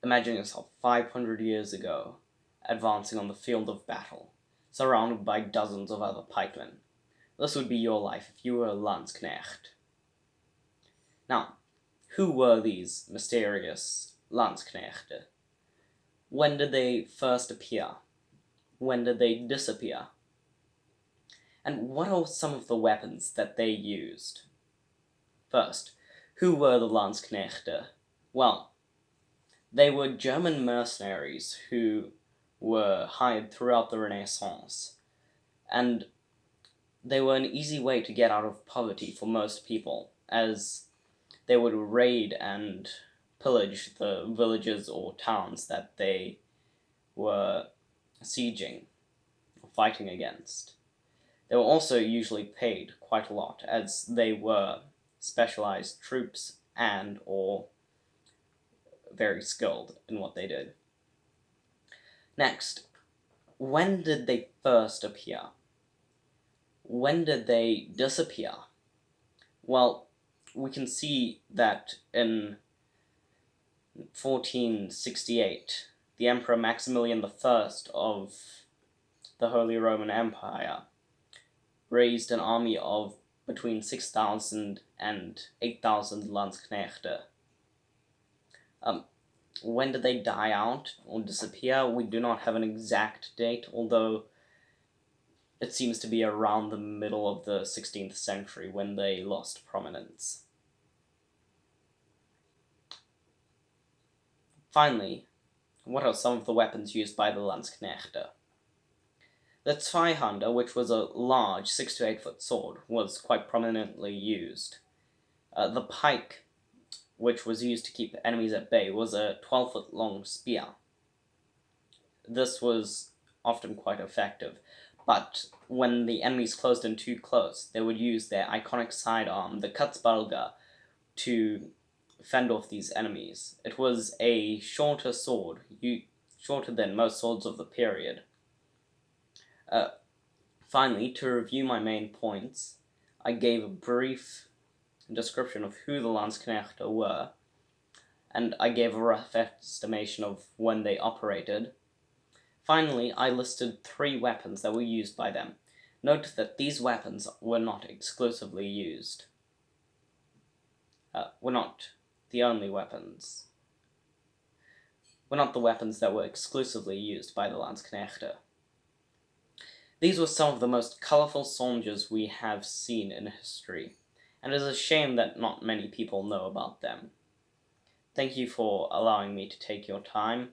Imagine yourself 500 years ago, advancing on the field of battle, surrounded by dozens of other pikemen. This would be your life if you were a Landsknecht. Now, who were these mysterious Landsknechte? When did they first appear? When did they disappear? And what are some of the weapons that they used? First, who were the Landsknechte? Well, they were German mercenaries who were hired throughout the Renaissance, and they were an easy way to get out of poverty for most people, as they would raid and pillage the villages or towns that they were sieging or fighting against. They were also usually paid quite a lot, as they were specialized troops and or very skilled in what they did. Next, when did they first appear? When did they disappear? Well, we can see that in 1468, the Emperor Maximilian I of the Holy Roman Empire raised an army of between 6,000 and 8,000 Landsknechte. When did they die out or disappear? We do not have an exact date, although it seems to be around the middle of the 16th century when they lost prominence. Finally, what are some of the weapons used by the Landsknechte? The Zweihander, which was a large 6 to 8 foot sword, was quite prominently used. The pike, which was used to keep enemies at bay, was a 12-foot long spear. This was often quite effective, but when the enemies closed in too close, they would use their iconic sidearm, the Katzbalga, to fend off these enemies. It was a shorter sword, shorter than most swords of the period. Finally, to review my main points, I gave a brief description of who the Landsknechte were, and I gave a rough estimation of when they operated. Finally, I listed 3 weapons that were used by them. Note that these weapons were not exclusively used. Were not the only weapons. Were not the weapons that were exclusively used by the Landsknechte. These were some of the most colorful soldiers we have seen in history, and it is a shame that not many people know about them. Thank you for allowing me to take your time.